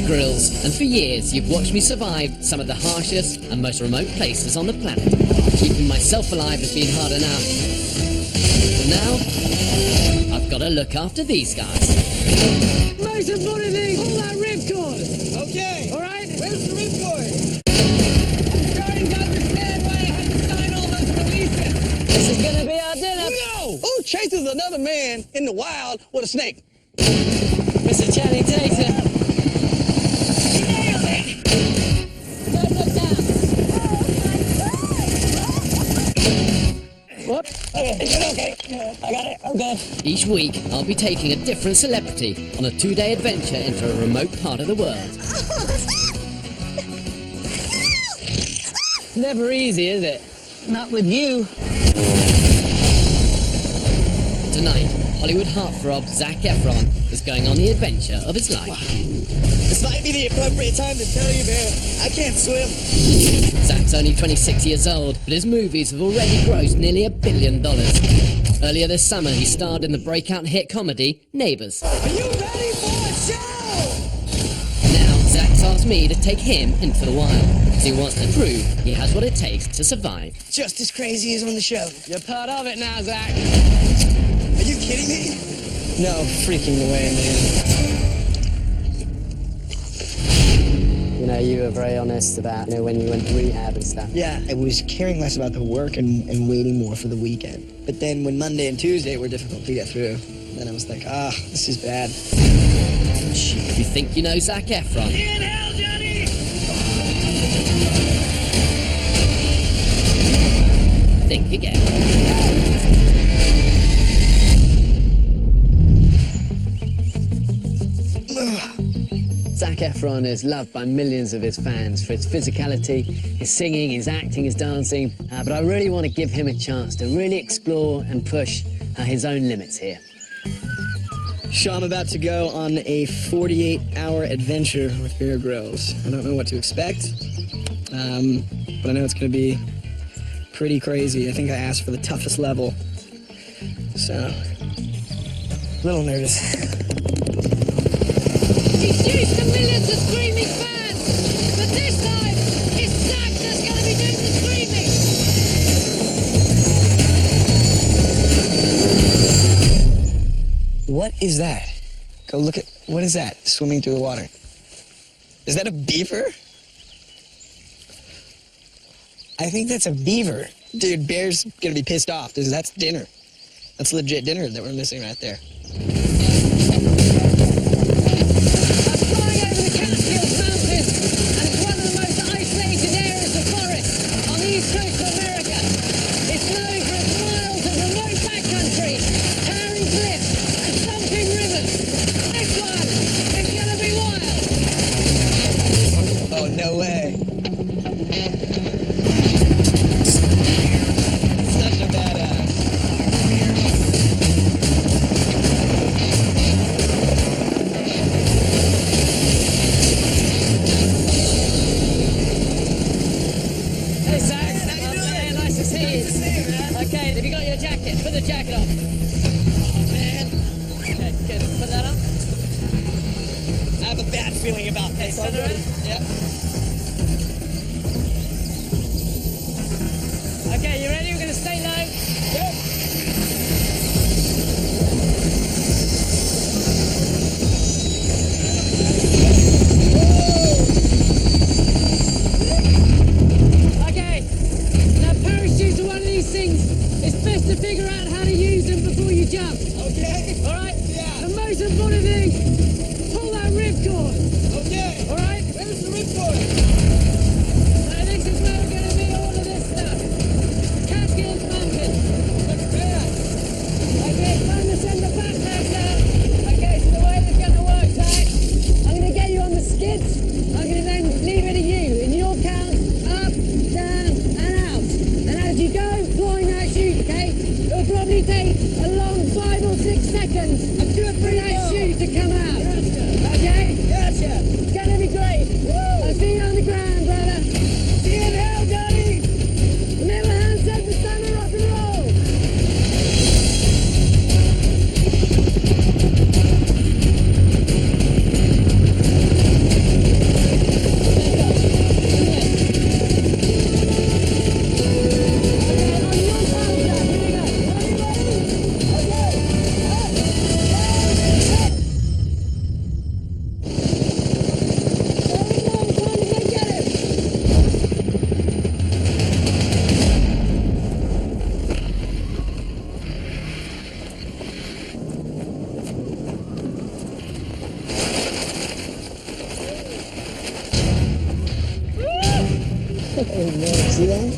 Grylls, and for years you've watched me survive some of the harshest and most remote places on the planet. Keeping myself alive has been hard enough. But now, I've got to look after these guys. Most important thing, pull that ripcord! Okay! Alright? Where's the ripcord? I'm starting to understand why I had to sign all those releases. This is gonna be our dinner. No! Who chases another man in the wild with a snake? Mr. Channing Tatum. Don't look down. What? Okay. I got it. I'm good. Each week, I'll be taking a different celebrity on a 2-day adventure into a remote part of the world. Never easy, is it? Not with you. Tonight, Hollywood heartthrob Zac Efron is going on the adventure of his life. This might be the appropriate time to tell you, man, I can't swim. Zac's only 26 years old, but his movies have already grossed nearly $1 billion. Earlier this summer, he starred in the breakout hit comedy Neighbours. Are you ready for a show? Now, Zac's asked me to take him into the wild, because he wants to prove he has what it takes to survive. Just as crazy as on the show. You're part of it now, Zac. Are you kidding me? No, freaking away, man. You know, you were very honest about, when you went to rehab and stuff. Yeah, I was caring less about the work and waiting more for the weekend. But then when Monday and Tuesday were difficult to get through, then I was like, this is bad. You think you know Zac Efron? In hell, Johnny! Think again. Zac Efron is loved by millions of his fans for his physicality, his singing, his acting, his dancing. But I really want to give him a chance to really explore and push his own limits here. So I'm about to go on a 48-hour adventure with Bear Grylls. I don't know what to expect, but I know it's going to be pretty crazy. I think I asked for the toughest level, so a little nervous. He's used to millions of screaming fans, but this time, it's Zac that's going to be doing the screaming. What is that? Go look at, what is that swimming through the water? Is that a beaver? I think that's a beaver. Dude, Bear's gonna be pissed off. That's dinner. That's legit dinner that we're missing right there. No way. Such a badass. Hey, Zac. How you doing? Nice to see you. Nice to see you, man. Okay, have you got your jacket? Put the jacket on. Oh, man. Okay, good. Put that on. I have a bad feeling about this already. Yep. Okay, you ready? We're going to stay low. Yep. Okay. Now, parachutes are one of these things. It's best to figure out how to use them before you jump. Okay. All right? Yeah. The most important thing, pull that ripcord. Okay. All right? Where's the ripcord? Now, this is where we're going to be all of this stuff. Catskills Mountain. What's that? Okay, time to send the backpack down. Okay, so the way this is going to work, Zac, I'm going to get you on the skids. I'm going to then leave it to you. In your count, up, down, and out. And as you go, flying that chute, okay? It'll probably take a long 5 or 6 seconds for that chute to come out. See that?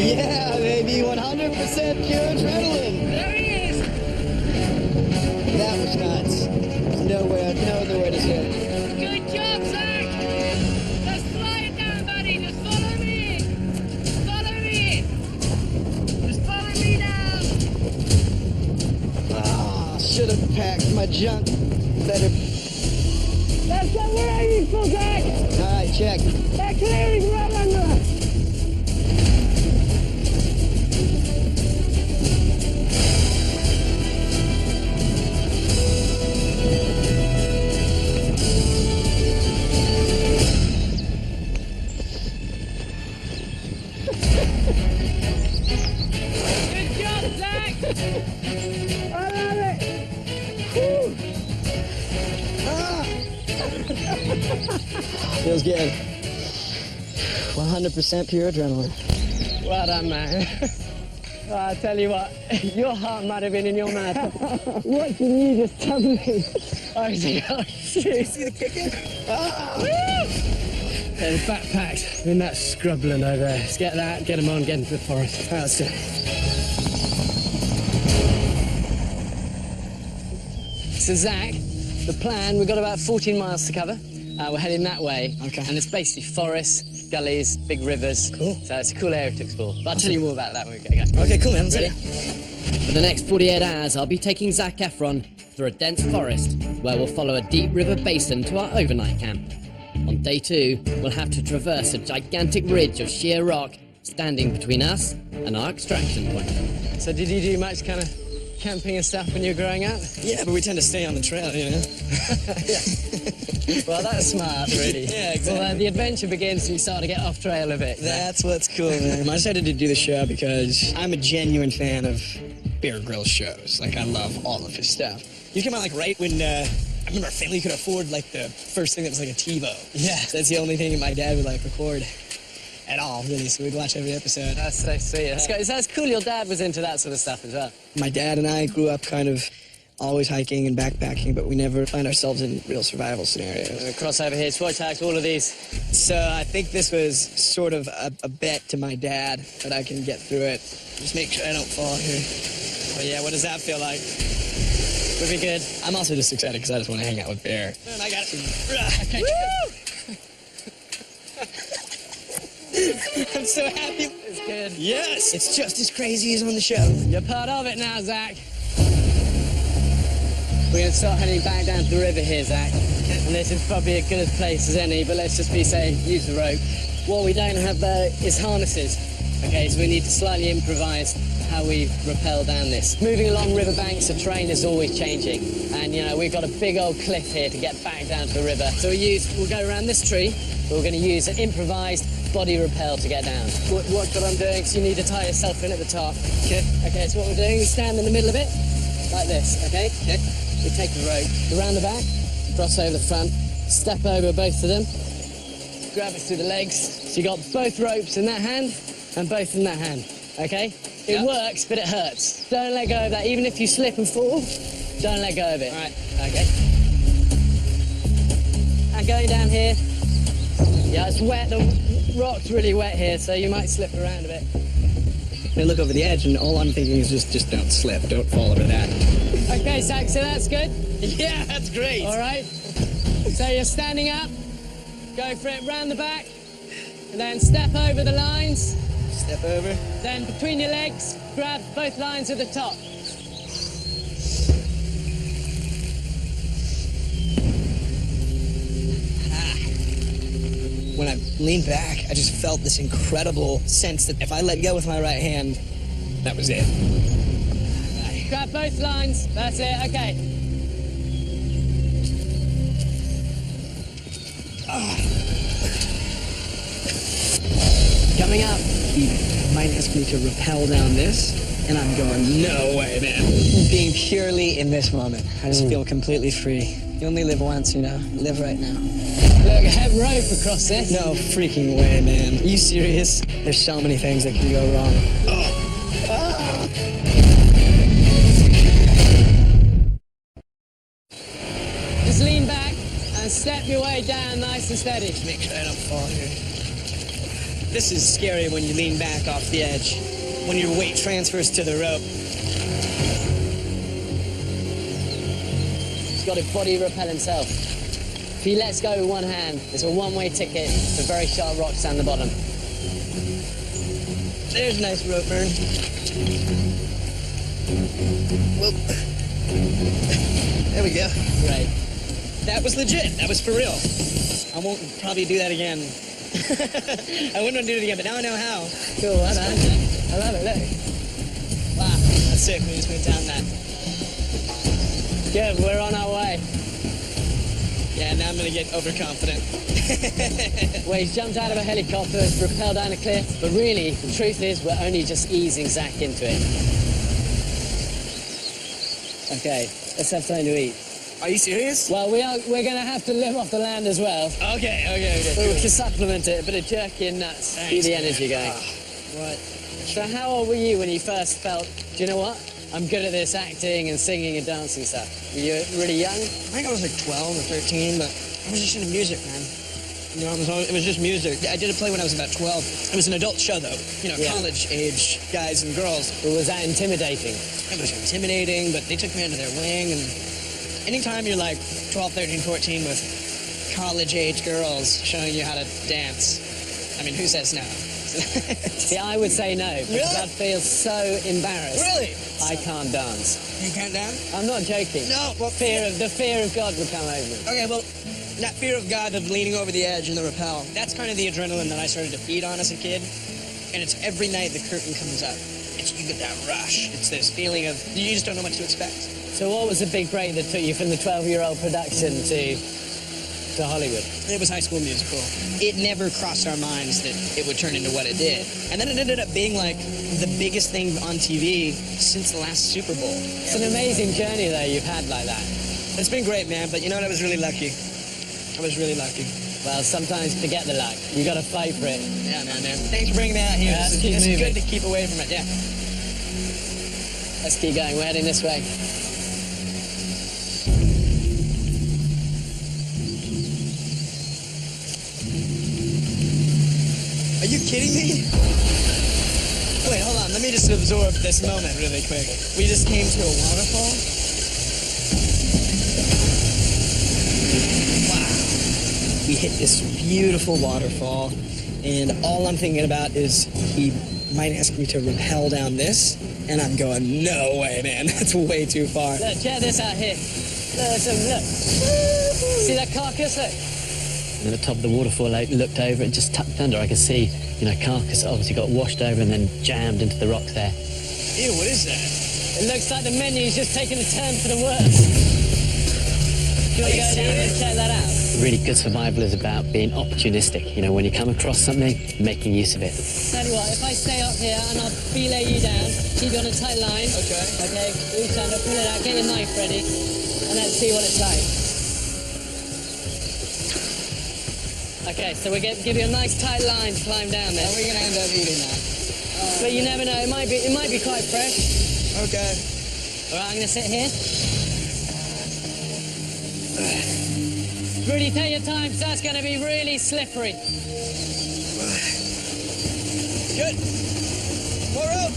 Yeah, baby, 100% pure adrenaline. There he is. That was nuts. Nowhere, no other way to say it. Good job, Zach. Just fly it down, buddy. Just follow me. Follow me. Just follow me down. Ah, should have packed my junk better. That's what we're aiming for, Zach. All right, check. That clearing's right under us. Good job, Zach. I love it. Woo. Feels good. 100% pure adrenaline. Well done, man. Well, I tell you what, your heart might have been in your mouth. Watching you just tumbling. Oh, see the kicking? There's backpacks in that scrubland over there. Let's get that, get them on, get into the forest. All right, let's do it. So, Zach, the plan, we've got about 14 miles to cover. We're heading that way. Okay. And it's basically forests, gullies, big rivers. Cool. So it's a cool area to explore. But I'll tell you more about that when we get going. Okay, cool, man. Let's Ready? do it. For the next 48 hours, I'll be taking Zac Efron through a dense forest where we'll follow a deep river basin to our overnight camp. On day 2, we'll have to traverse a gigantic ridge of sheer rock standing between us and our extraction point. So did you do much kind of camping and stuff when you were growing up? Yeah, but we tend to stay on the trail, you know? Well, that's smart, really. Yeah, exactly. Well, the adventure begins when you start to get off trail a bit. That's what's cool, man. I decided to do the show because I'm a genuine fan of Bear Grylls shows. Like, I love all of his stuff. He came out, like, right when, I remember our family could afford, like, the first thing that was, like, a TiVo. Yeah. So that's the only thing that my dad would, like, record at all, really. So we'd watch every episode. That's so sweet. That's cool your dad was into that sort of stuff as well. My dad and I grew up kind of always hiking and backpacking, but we never find ourselves in real survival scenarios. And cross over here, SWAT tags, all of these. So I think this was sort of a bet to my dad that I can get through it. Just make sure I don't fall here. But yeah, what does that feel like? Would be good. I'm also just excited because I just want to hang out with Bear. And I got it. Okay. I'm so happy. It's good. Yes! It's just as crazy as on the show. You're part of it now, Zach. We're going to start heading back down to the river here, Zach. And this is probably as good a place as any, but let's just be saying, use the rope. What we don't have, though, is harnesses. Okay, so we need to slightly improvise how we rappel down this. Moving along riverbanks, the terrain is always changing. And, you know, we've got a big old cliff here to get back down to the river. So we'll go around this tree, but we're going to use an improvised body rappel to get down. Watch what I'm doing, so you need to tie yourself in at the top. Okay. Okay, so what we're doing is stand in the middle of it, like this, okay? Okay. We take the rope around the back, cross over the front, step over both of them, grab it through the legs. So you got both ropes in that hand and both in that hand, okay? It works, but it hurts. Don't let go of that. Even if you slip and fall, don't let go of it. All right. Okay. And going down here, yeah, it's wet. The rock's really wet here, so you might slip around a bit. I look over the edge, and all I'm thinking is just don't slip. Don't fall over that. Okay, Zach, so that's good? Yeah, that's great. All right. So you're standing up, go for it round the back, and then step over the lines. Step over. Then between your legs, grab both lines at the top. When I leaned back, I just felt this incredible sense that if I let go with my right hand, that was it. Grab both lines. That's it. Okay. Coming up, he might ask me to rappel down this, and I'm going, no way, man. Being purely in this moment, I just feel completely free. You only live once, you know. Live right now. Look, head rope across this. No freaking way, man. Are you serious? There's so many things that can go wrong. Just lean back and step your way down nice and steady. Make sure I don't fall here. This is scary when you lean back off the edge. When your weight transfers to the rope. He's got to body repel himself. If he lets go with one hand, it's a one-way ticket to very sharp rocks down the bottom. There's a nice rope burn. Whoop. There we go. Great. That was legit. That was for real. I won't probably do that again. I wouldn't want to do it again, but now I know how. Cool, well done. I love it, look. Wow, that's sick. We just went down that. Good, we're on our way. Yeah, now I'm going to get overconfident. Well, he's jumped out of a helicopter, rappelled down a cliff, but really, the truth is, we're only just easing Zach into it. Okay, let's have something to eat. Are you serious? Well, we're going to have to live off the land as well. Okay. But we can supplement it, a bit of jerky and nuts, keep the energy going. Right. So how old were you when you first felt, do you know what? I'm good at this acting and singing and dancing stuff. Were you really young? I think I was like 12 or 13, but I was just into music, man. You know, it was just music. I did a play when I was about 12. It was an adult show, though. You know, Yeah. college-age guys and girls. Or was that intimidating? It was intimidating, but they took me under their wing. And anytime you're like 12, 13, 14 with college-age girls showing you how to dance, I mean, who says no? See, I would say no, because Really? I'd feel so embarrassed. Really? I can't dance. You can't dance? I'm not joking. No, well, The fear of God would come over me. Okay, well, that fear of God of leaning over the edge and the rappel, that's kind of the adrenaline that I started to feed on as a kid. And it's every night the curtain comes up. You get that rush. It's this feeling of, you just don't know what to expect. So what was the big break that took you from the 12-year-old production to Hollywood? It was High School Musical. It never crossed our minds that it would turn into what it did. And then it ended up being like the biggest thing on TV since the last Super Bowl. It's an amazing journey, though, you've had like that. It's been great, man, but you know what? I was really lucky. I was really lucky. Well, sometimes to get the luck, you got to fight for it. Yeah, man. Thanks for bringing me out here. Yeah, It's keep moving. good to keep away from it, yeah. Let's keep going. We're heading this way. Are you kidding me? Wait, hold on. Let me just absorb this moment really quick. We just came to a waterfall. Wow. We hit this beautiful waterfall, and all I'm thinking about is he might ask me to rappel down this, and I'm going, no way, man. That's way too far. Look, check this out here. Look. See that carcass? Look. And at the top of the waterfall, I looked over and just tucked under. I could see, carcass obviously got washed over and then jammed into the rock there. Ew, what is that? It looks like the menu's just taken a turn for the worse. Do you want to go down and check that out? Really good survival is about being opportunistic. When you come across something, making use of it. Tell you what, if I stay up here and I'll belay you down, keep you on a tight line. Okay. Okay, reach under, pull it out, get your knife ready, and let's see what it's like. Okay, so we give you a nice tight line to climb down there. How are we gonna end up eating that? But you never know, it might be quite fresh. Okay. Alright, I'm gonna sit here. Rudy, take your time, 'cause that's gonna be really slippery. Good. More rope.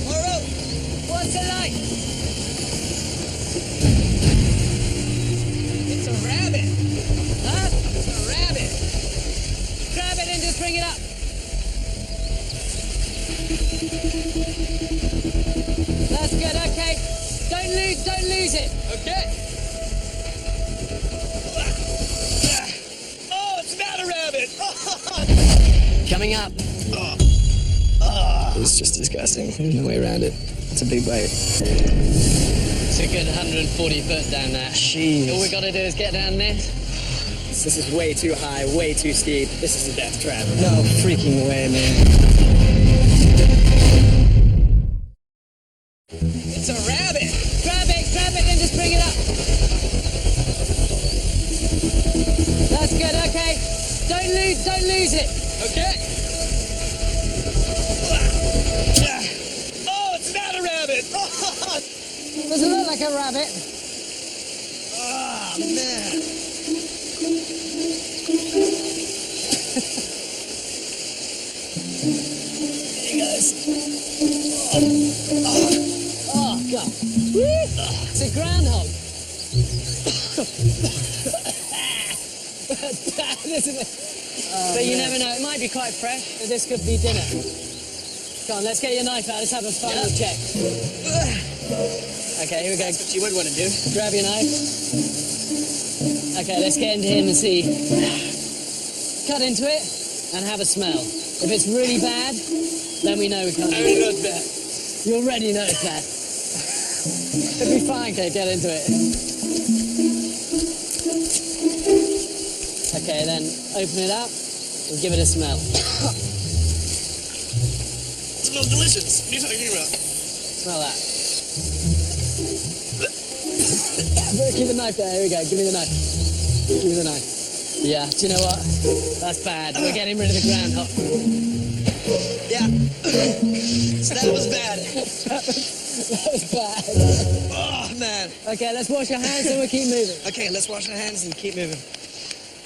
More rope. What's it like? It's a rabbit. Huh? It's a rabbit. Grab it and just bring it up. That's good, okay. Don't lose it. Okay. Oh, it's not a rabbit. Coming up. It was just disgusting. There's no way around it. It's a big bite. It's a good 140 foot down there. Jeez. All we gotta do is get down this. This is way too high, way too steep. This is a death trap. No freaking way, man. It's a rabbit. Grab it and just bring it up. have it. Oh, man. There he goes. Oh, God. It's a groundhog. Bad, isn't it? But you never know. It might be quite fresh. But this could be dinner. Come on, let's get your knife out. Let's have a final check. Okay, here we go. That's what you would want to do. Grab your knife. Okay, let's get into him and see. Cut into it and have a smell. If it's really bad, then we know we can't. I already know it's bad. You already know it's bad. It'll be fine, okay, get into it. Okay, then open it up and give it a smell. It smells delicious. What are you talking about? Smell that. Keep the knife there, here we go, give me the knife. Give me the knife. Yeah, do you know what? That's bad. We're getting rid of the groundhog. Yeah. So that was bad. That was bad. Oh, man. Okay, let's wash our hands and we'll keep moving. Okay, let's wash our hands and keep moving.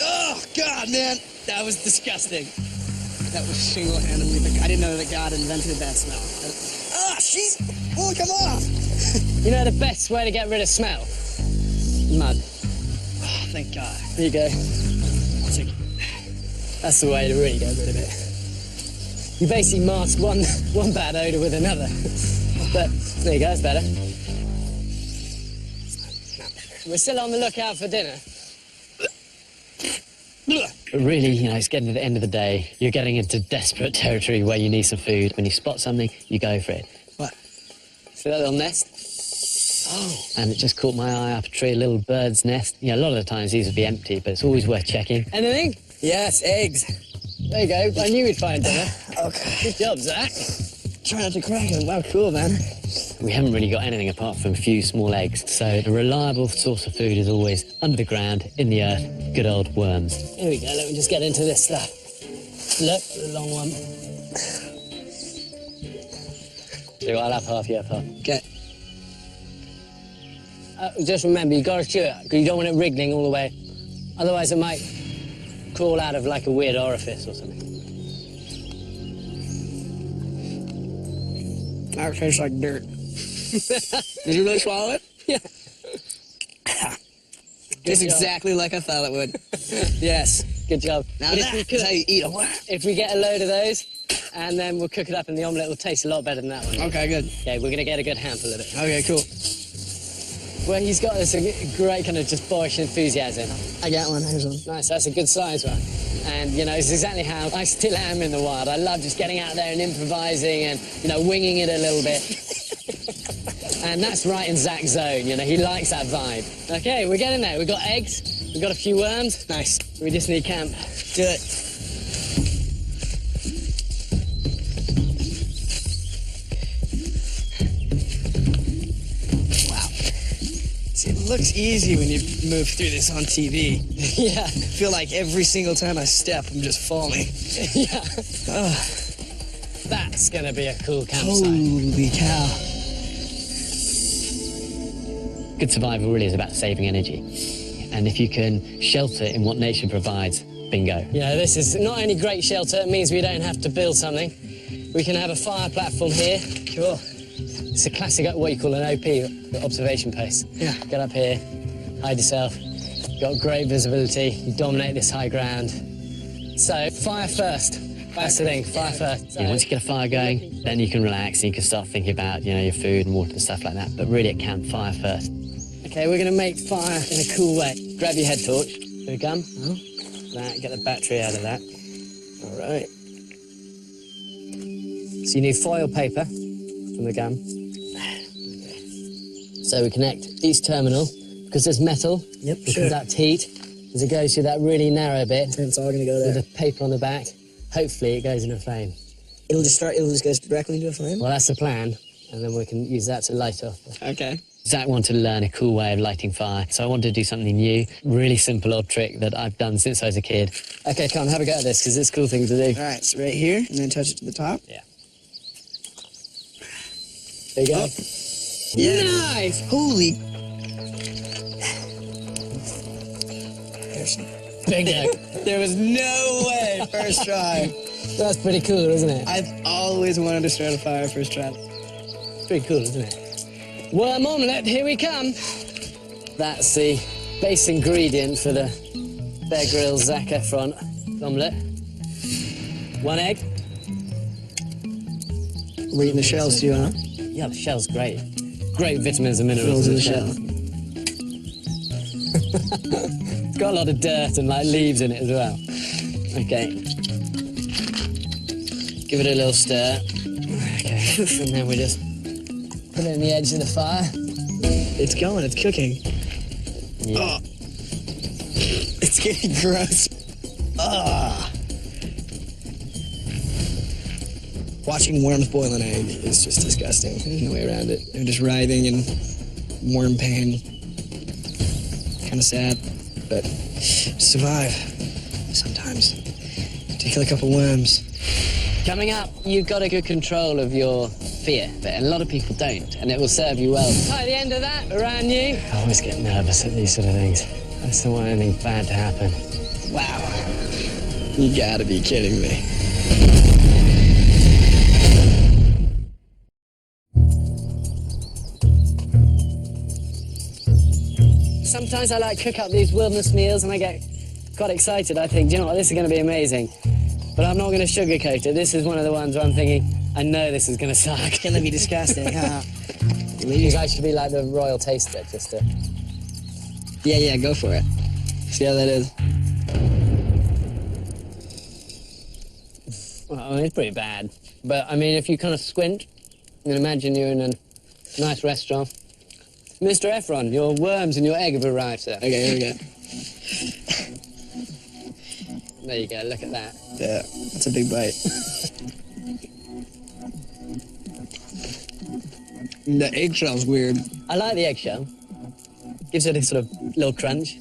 Oh, God, man. That was disgusting. That was single-handedly... I didn't know that God invented that smell. Ah, she's... Oh, come on. You know the best way to get rid of smell? Mud. Oh, thank God. There you go. I'll take it. That's the way to really get rid of it. You basically mask one bad odour with another. But there you go, it's better. We're still on the lookout for dinner. But really, you know, it's getting to the end of the day. You're getting into desperate territory where you need some food. When you spot something, you go for it. What? See that little nest? Oh. And it just caught my eye up a tree, a little bird's nest. You know, a lot of the times these would be empty, but it's always worth checking. Anything? Yes, eggs. There you go. I knew we'd find dinner. Okay. Good job, Zach. Try not to crack it. Wow, cool, man. We haven't really got anything apart from a few small eggs, so a reliable source of food is always under the ground, in the earth, good old worms. Here we go, let me just get into this stuff. Look, the long one. So I'll have half, you have half. Okay. Just remember, you gotta chew it, because you don't want it wriggling all the way. Otherwise it might crawl out of like a weird orifice or something. That tastes like dirt. Did you really swallow it? Yeah. Tastes job. exactly like I thought it would. Yes. Good job. Now But that's how you eat a what? if we get a load of those, and then we'll cook it up in the omelette, it'll taste a lot better than that one. Okay, good. Okay, we're gonna get a good handful of it. Okay, cool. Well, he's got this great kind of just boyish enthusiasm. I got one. Here's one. Nice, that's a good size one. And, you know, it's exactly how I still am in the wild. I love just getting out there and improvising and, you know, winging it a little bit. And that's right in Zach's zone, you know, he likes that vibe. Okay, we're getting there. We've got eggs, we've got a few worms. Nice. We just need camp. Do it. See, it looks easy when you move through this on TV. Yeah. I feel like every single time I step, I'm just falling. Yeah. Oh, That's gonna be a cool campsite. holy cow. Good survival really is about saving energy. And if you can shelter in what nature provides, bingo. You know, this is not only great shelter, it means we don't have to build something. We can have a fire platform here. Cool. It's a classic, what you call an OP, observation post. Yeah. Get up here, hide yourself. You've got great visibility, you dominate this high ground. So, fire first. That's the thing, fire first. Yeah, once you get a fire going, then you can relax and you can start thinking about, you know, your food and water and stuff like that. But really at camp, fire first. Okay, we're gonna make fire in a cool way. Grab your head torch, here we come. That, get the battery out of that. All right. So you need foil paper from the gun. So we connect each terminal, because there's metal, Yep, it conduct heat. As it goes through that really narrow bit, It's all gonna go with there. the paper on the back, hopefully it goes in a flame. It'll just go directly into a flame? Well, that's the plan, and then we can use that to light off. Okay. Zach wanted to learn a cool way of lighting fire, so I wanted to do something new, really simple old trick that I've done since I was a kid. Okay, come on, have a go at this, because it's a cool thing to do. All right, so right here, and then touch it to the top. Yeah. There you go. Yeah. Nice! Holy Bingo. There was no way, first try. That's pretty cool, isn't it? I've always wanted to start a fire first try. Pretty cool, isn't it? Worm omelette, here we come. That's the base ingredient for the Bear Grylls Zac Efron omelette. 1 egg. We're eating the shells too, huh? Yeah, the shell's great. Great vitamins and Rolls minerals in in the the shell. It's got a lot of dirt and like leaves in it as well. Okay. Give it a little stir. Okay. And then we just put it on the edge of the fire. It's going, it's cooking. Yeah. Oh. It's getting gross. Ah. Watching worms boil an egg is just disgusting. There's no way around it. They're just writhing in worm pain. Kind of sad, but survive sometimes. Take a couple worms. Coming up, you've got a good control of your fear, but a lot of people don't, and it will serve you well. At the end of that, around you. I always get nervous at these sort of things. I just don't want anything bad to happen. Wow. You gotta be kidding me. Sometimes I like cook up these wilderness meals and I get quite excited. I think, do you know what, this is going to be amazing. But I'm not going to sugarcoat it. This is one of the ones where I'm thinking, I know this is going to suck. It's gonna be disgusting, huh? You guys should be like the royal taster, just to... Yeah, go for it. See how that is. Well, I mean, it's pretty bad. But, I mean, if you kind of squint and imagine you're in a nice restaurant. Mr. Efron, your worms and your egg have arrived, sir. Okay, here we go. There you go, look at that. Yeah, that's a big bite. The eggshell's weird. I like the eggshell. Gives it a sort of little crunch.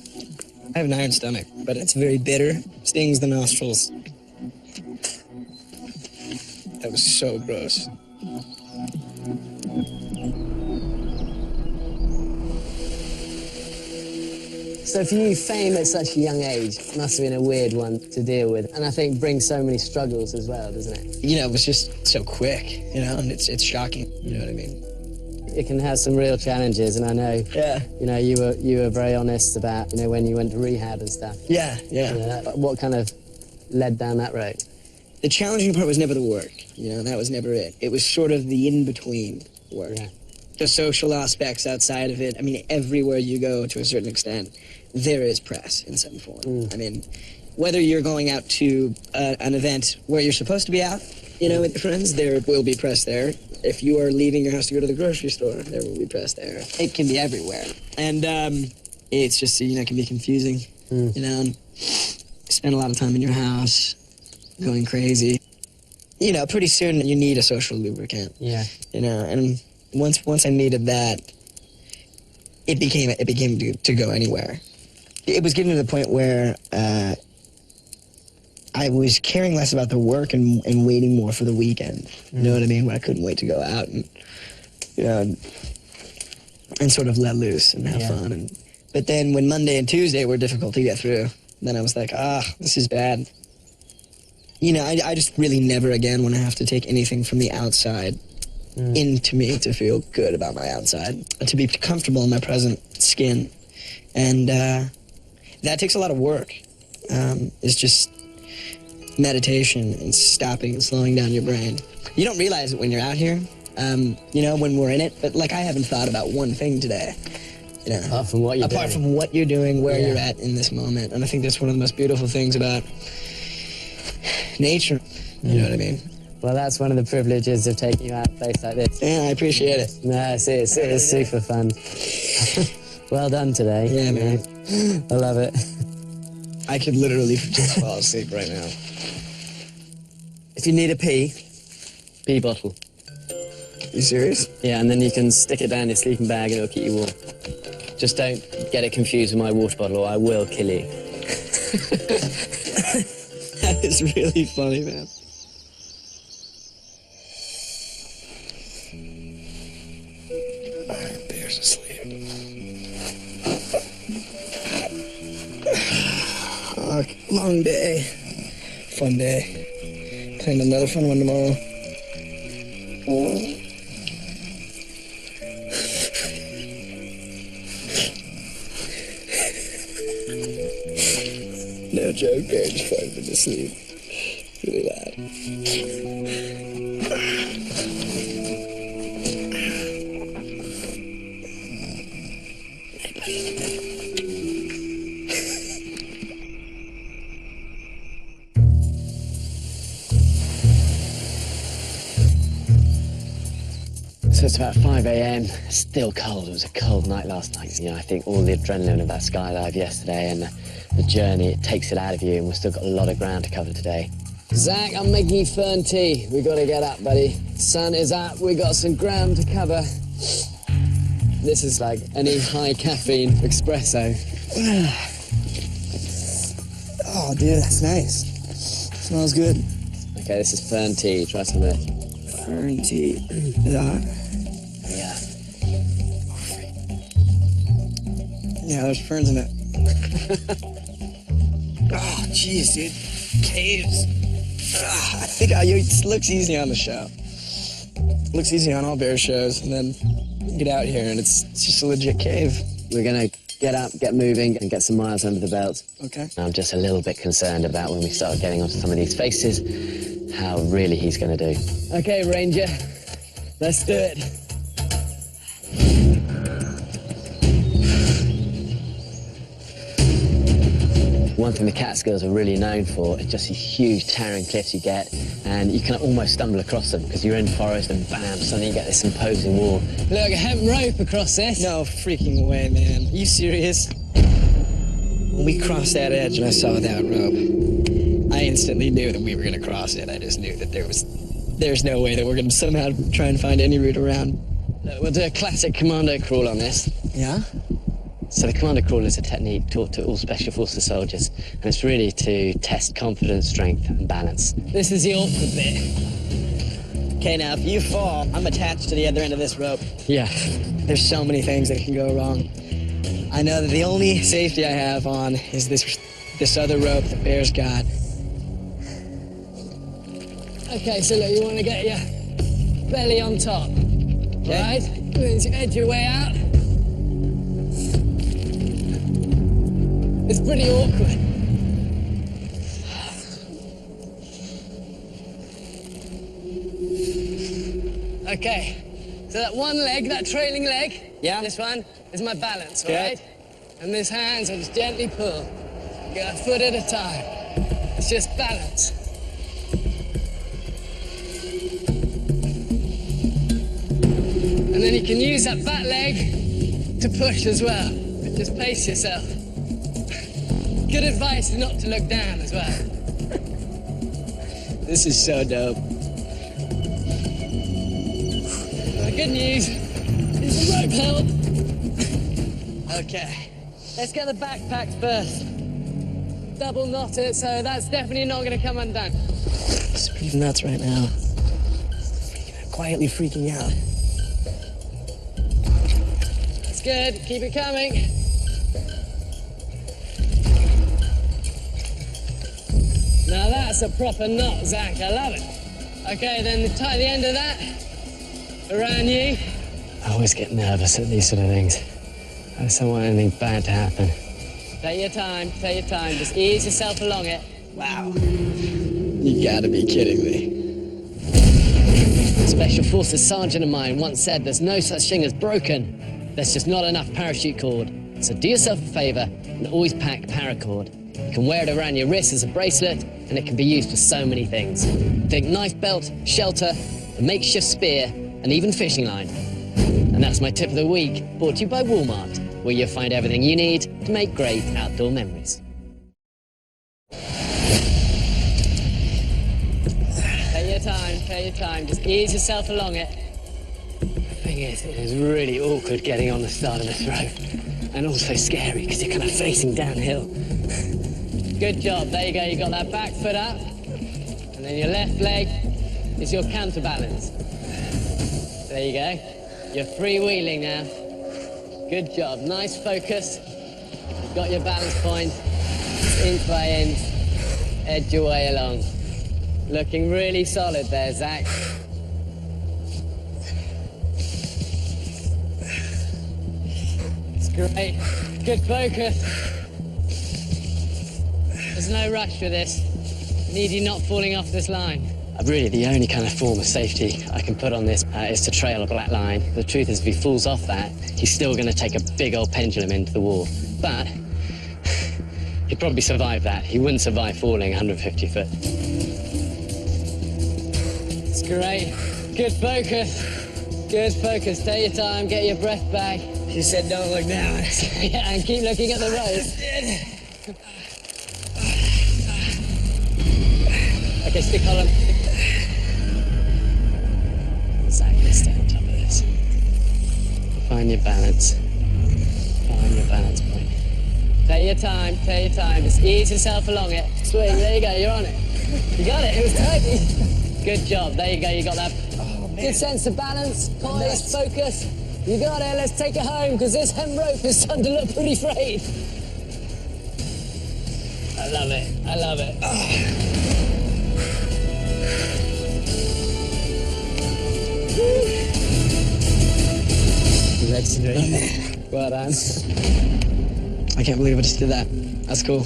I have an iron stomach, but it's very bitter. Stings the nostrils. That was so gross. So for you, fame at such a young age must have been a weird one to deal with, and I think brings so many struggles as well, doesn't it? You know, it was just so quick, you know, and it's shocking, you know what I mean? It can have some real challenges, and I know, Yeah. you know, you were very honest about, you know, when you went to rehab and stuff. Yeah. You know, what kind of led down that road? The challenging part was never the work, you know, that was never it. It was sort of the in-between work. Yeah. The social aspects outside of it. I mean, everywhere you go, to a certain extent, there is press in some form. I mean, whether you're going out to an event where you're supposed to be out, you know, with your friends, there will be press there. If you are leaving your house to go to the grocery store, there will be press there. It can be everywhere. And it's just, you know, it can be confusing, you know, and spend a lot of time in your house, going crazy. You know, pretty soon you need a social lubricant. Yeah. You know, and once I needed that, it became to go anywhere. It was getting to the point where I was caring less about the work and waiting more for the weekend. You know what I mean? Where I couldn't wait to go out and, you know, and sort of let loose and have fun. But then when Monday and Tuesday were difficult to get through, then I was like, this is bad. You know, I just really never again want to have to take anything from the outside into me to feel good about my outside, to be comfortable in my present skin. And that takes a lot of work. It's just meditation and stopping and slowing down your brain. You don't realize it when you're out here, you know, when we're in it, but like I haven't thought about one thing today. You know, Apart from what you're apart doing. from what you're doing, where you're at in this moment. And I think that's one of the most beautiful things about nature. You know what I mean? Well, that's one of the privileges of taking you out a place like this. Yeah, I appreciate it. No, it's super fun. Well done today. Yeah, man. I love it. I could literally just fall asleep right now. If you need a pee bottle. You serious? Yeah, and then you can stick it down your sleeping bag and it'll keep you warm. Just don't get it confused with my water bottle or I will kill you. That is really funny, man. Alright, Bear's asleep. Long day. Fun day. Planned another fun one tomorrow. No joke, Bear just farted in his sleep. Really loud. So it's about 5 a.m. Still cold. It was a cold night last night. You know, I think all the adrenaline of that skydive yesterday and the journey, it takes it out of you, and we've still got a lot of ground to cover today. Zach, I'm making you fern tea. We got to get up, buddy. Sun is up. We got some ground to cover. This is like any high caffeine espresso. Oh, dude, that's nice. Smells good. Okay, this is fern tea. Try some of it. Fern tea. Is that hot? Yeah. Yeah, there's ferns in it. Oh, jeez, dude. Caves. I think it looks easy on the show. It looks easy on all bear shows, and then you get out here and it's just a legit cave. We're going to get up, get moving, and get some miles under the belt. Okay. I'm just a little bit concerned about when we start getting onto some of these faces, how really he's going to do. Okay, Ranger, let's do it. One thing the Catskills are really known for is just these huge towering cliffs you get, and you can almost stumble across them because you're in forest and bam, suddenly you get this imposing wall. Look, a hemp rope across this. No freaking way, man. Are you serious? When we crossed that edge and I saw that rope, I instantly knew that we were going to cross it. I just knew that there's no way that we're going to somehow try and find any route around. Look, we'll do a classic commando crawl on this. Yeah? So the commando crawl is a technique taught to all Special Forces soldiers, and it's really to test confidence, strength, and balance. This is the awkward bit. Okay, now if you fall, I'm attached to the other end of this rope. Yeah. There's so many things that can go wrong. I know that the only safety I have on is this other rope that Bear's got. Okay, so look, you want to get your belly on top, right? Edge your way out. It's pretty awkward. Okay, so that one leg, that trailing leg, Yeah? this one is my balance, all Okay. right? And this hands, I just gently pull. Go a foot at a time. It's just balance. And then you can use that back leg to push as well. Just pace yourself. Good advice is not to look down as well. This is so dope. The good news is the rope help. Okay, let's get the backpacks first. Double knot it, so that's definitely not going to come undone. It's pretty nuts right now. Quietly freaking out. That's good, keep it coming. Now that's a proper knot, Zach, I love it. Okay, then tie the end of that around you. I always get nervous at these sort of things. I just don't want anything bad to happen. Take your time, just ease yourself along it. Wow. You gotta be kidding me. A Special Forces sergeant of mine once said there's no such thing as broken. There's just not enough parachute cord. So do yourself a favor and always pack paracord. You can wear it around your wrist as a bracelet, and it can be used for so many things. Think knife belt, shelter, a makeshift spear, and even fishing line. And that's my tip of the week, brought to you by Walmart, where you'll find everything you need to make great outdoor memories. Take your time, just ease yourself along it. The thing is, it is really awkward getting on the start of this rope, and also scary because you're kind of facing downhill. Good job, there you go, you got that back foot up, and then your left leg is your counterbalance. There you go, you're freewheeling now. Good job, nice focus. You've got your balance point, inch by inch. Edge your way along. Looking really solid there, Zach. It's great. Good focus. There's no rush with this. Need you not falling off this line. Really, the only kind of form of safety I can put on this is to trail a black line. The truth is, if he falls off that, he's still going to take a big old pendulum into the wall. But he'd probably survive that. He wouldn't survive falling 150 foot. It's great. Good focus. Good focus. Take your time, get your breath back. She said don't look down. Yeah, and keep looking at the road. Okay, stick on. Exactly, stay on top of this. Find your balance. Find your balance point. Take your time, take your time. Just ease yourself along it. Swing, there you go, you're on it. You got it, it was tidy. Good job, there you go, you got that. Oh, good sense of balance, poise, focus. You got it, let's take it home, because this hem rope is starting to look pretty frayed. I love it, I love it. Legendary. Well done. I can't believe I just did that. That's cool.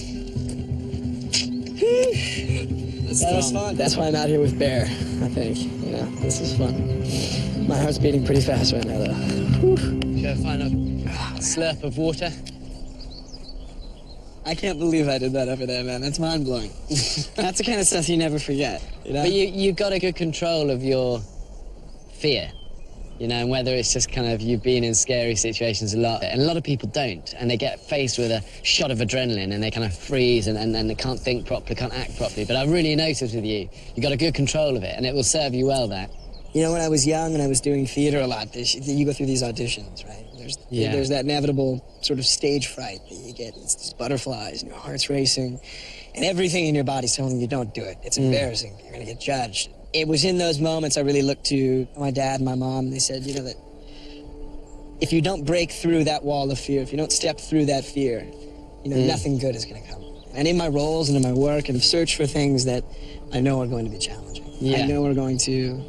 That was fun. That's why I'm out here with Bear, I think. You know, this is fun. My heart's beating pretty fast right now, though. Should I find a slurp of water? I can't believe I did that over there, man. That's mind-blowing. That's the kind of stuff you never forget, you know? But you got a good control of your fear, you know, and whether it's just kind of you've been in scary situations a lot, and a lot of people don't, and they get faced with a shot of adrenaline and they kind of freeze and they can't think properly, can't act properly. But I really noticed with you got a good control of it, and it will serve you well, that. You know, when I was young and I was doing theater a lot, you go through these auditions, right? There's that inevitable sort of stage fright that you get. It's these butterflies and your heart's racing and everything in your body's telling you don't do it. It's embarrassing. You're going to get judged. It was in those moments I really looked to my dad and my mom. They said, you know, that if you don't break through that wall of fear, if you don't step through that fear, you know, nothing good is going to come. And in my roles and in my work, and search for things that I know are going to be challenging. I know are going to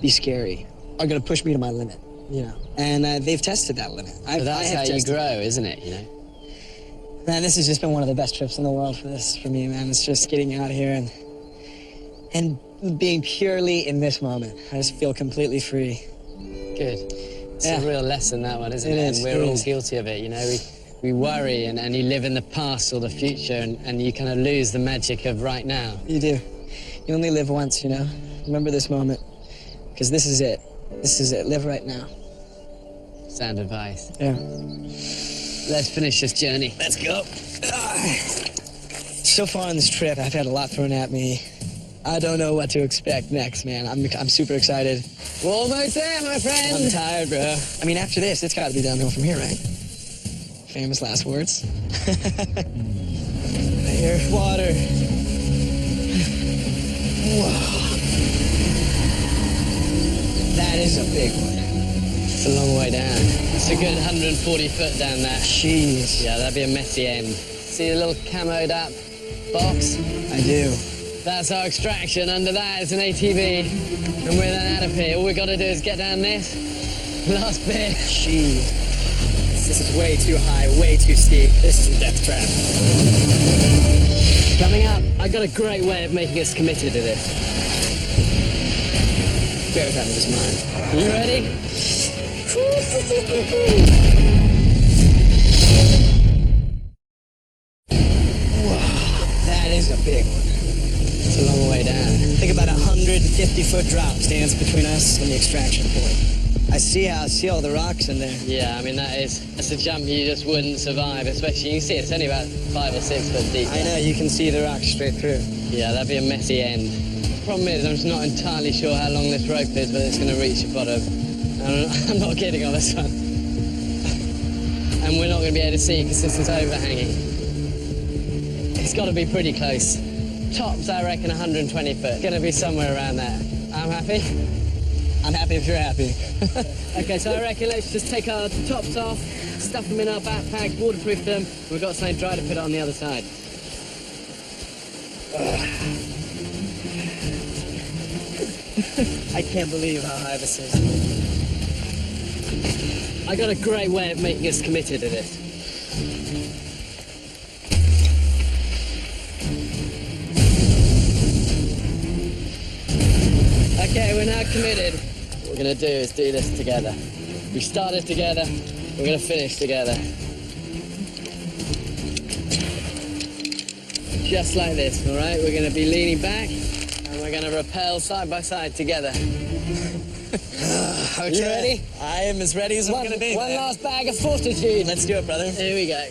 be scary, are going to push me to my limit, you know. And they've tested that limit. So that's how you grow, isn't it, you know? Man, this has just been one of the best trips in the world for me, man. It's just getting out here and being purely in this moment. I just feel completely free. Good. It's a real lesson, that one, isn't it? Is, and we're all guilty of it, you know? We worry and you live in the past or the future and you kind of lose the magic of right now. You do. You only live once, you know? Remember this moment, because this is it. This is it. Live right now. Sound advice. Yeah. Let's finish this journey. Let's go. So far on this trip, I've had a lot thrown at me. I don't know what to expect next, man. I'm super excited. We're almost there, my friend. I'm tired, bro. I mean, after this, it's got to be downhill from here, right? Famous last words. I hear water. Whoa. That is a big one. It's a long way down. It's a good 140 foot down there. Jeez. Yeah, that'd be a messy end. See the little camoed up box? I do. That's our extraction. Under that is an ATV. And we're then out of here. All we got to do is get down this last bit. Jeez. This is way too high, way too steep. This is a death trap. Coming up, I got a great way of making us committed to this. Bear's out of his mind. You ready? Whoa, that is a big one. It's a long way down. Think about 150-foot drop stands between us and the extraction point. I see all the rocks in there. Yeah, I mean, that's a jump you just wouldn't survive, especially, you can see it's only about 5 or 6 foot deep. I know, you can see the rocks straight through. Yeah, that'd be a messy end. The problem is, I'm just not entirely sure how long this rope is, but it's going to reach the bottom. I'm not kidding on this one. And we're not going to be able to see because this is overhanging. It's got to be pretty close. Tops, I reckon, 120 foot. Going to be somewhere around there. I'm happy? I'm happy if you're happy. Okay, so I reckon let's just take our tops off, stuff them in our backpack, waterproof them. We've got something dry to put on the other side. I can't believe how high this is. I got a great way of making us committed to this. Okay, we're now committed. What we're gonna do is do this together. We started together, we're gonna finish together. Just like this, all right? We're gonna be leaning back and we're gonna rappel side by side together. Okay. You ready? I am as ready as I'm gonna be. One last bag of fortitude. Let's do it, brother. Here we go.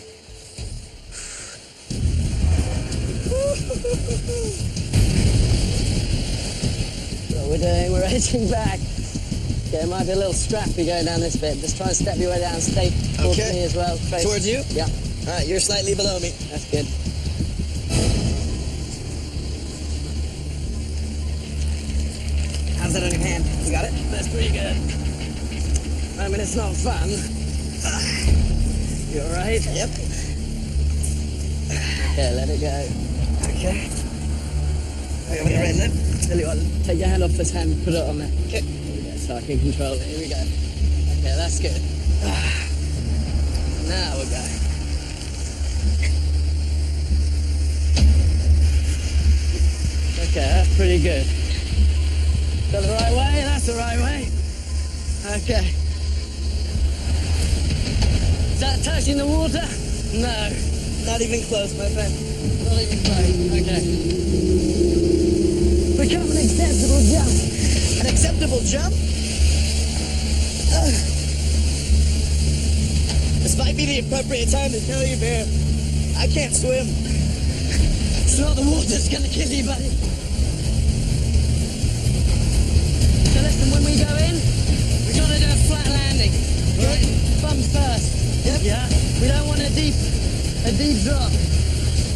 What we're doing, we're edging back. Okay, it might be a little strappy going down this bit. Just try and step your way down. Stay towards me as well. Face. Towards you? Yeah. All right, you're slightly below me. That's good. How's that on your hand? You got it? That's pretty good. I mean, it's not fun. You all right? Yep. Okay, let it go. Okay. Okay, with the right lip. Tell you what, take your hand off this hand and put it on there. Okay. Here we go, so I can control it. Here we go. Okay, that's good. Now we'll go. Okay, that's pretty good. Is that the right way? That's the right way. Okay. Is that touching the water? No. Not even close, my friend. Not even close. Okay. Become an acceptable jump. An acceptable jump? This might be the appropriate time to tell you, Bear. I can't swim. It's not the water that's gonna kill you, buddy. So listen, when we go in, we gotta do a flat landing. Right? Thumbs first. Yep. Yeah. We don't want a deep drop.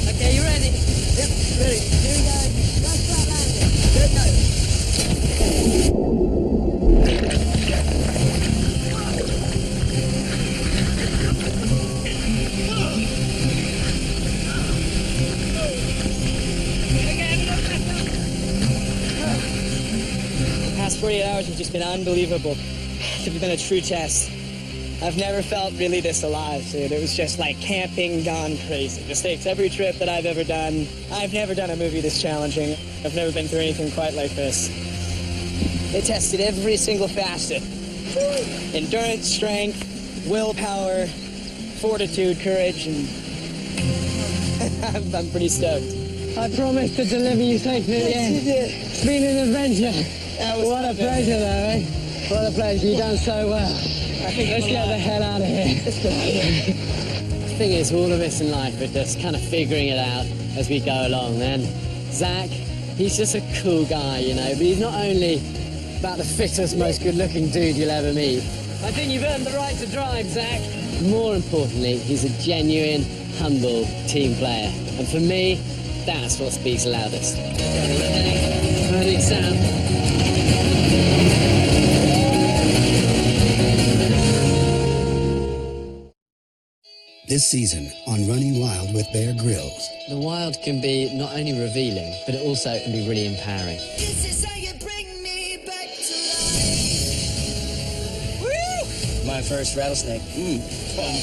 Okay, you ready? Yep, ready. Here we go. Nice flat landing. Good go. The past 48 hours have just been unbelievable. It's been a true test. I've never felt really this alive, dude. It was just like camping gone crazy. This takes every trip that I've ever done. I've never done a movie this challenging. I've never been through anything quite like this. They tested every single facet. Endurance, strength, willpower, fortitude, courage, and I'm pretty stoked. I promised to deliver you safely at the end. You did. It's been an adventure. That was What a fun, man. pleasure, though, eh? What a pleasure. You've done so well. I think Let's get the hell out of here. Let's go. The thing is, all of us in life are just kind of figuring it out as we go along. And Zach, he's just a cool guy, you know, but he's not only about the fittest, most good-looking dude you'll ever meet. I think you've earned the right to drive, Zach. More importantly, he's a genuine, humble team player. And for me, that's what speaks loudest. Ready, Sam? This season on Running Wild with Bear Grylls. The wild can be not only revealing, but it also can be really empowering. This is how you bring me back to life. Woo! My first rattlesnake. Fun.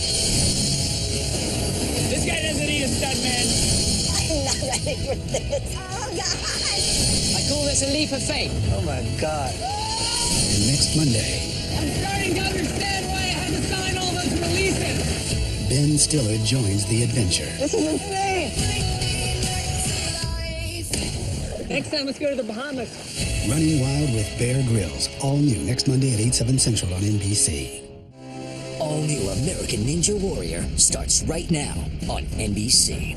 This guy doesn't need a stunt man. I'm not ready for this. Oh, God. I call this a leap of faith. Oh my God. And next Monday, I'm starting to understand why I had to sign all those releases. Ben Stiller joins the adventure. This is insane. Next time, let's go to the Bahamas. Running Wild with Bear Grylls. All new next Monday at 8, 7 Central on NBC. All new American Ninja Warrior starts right now on NBC.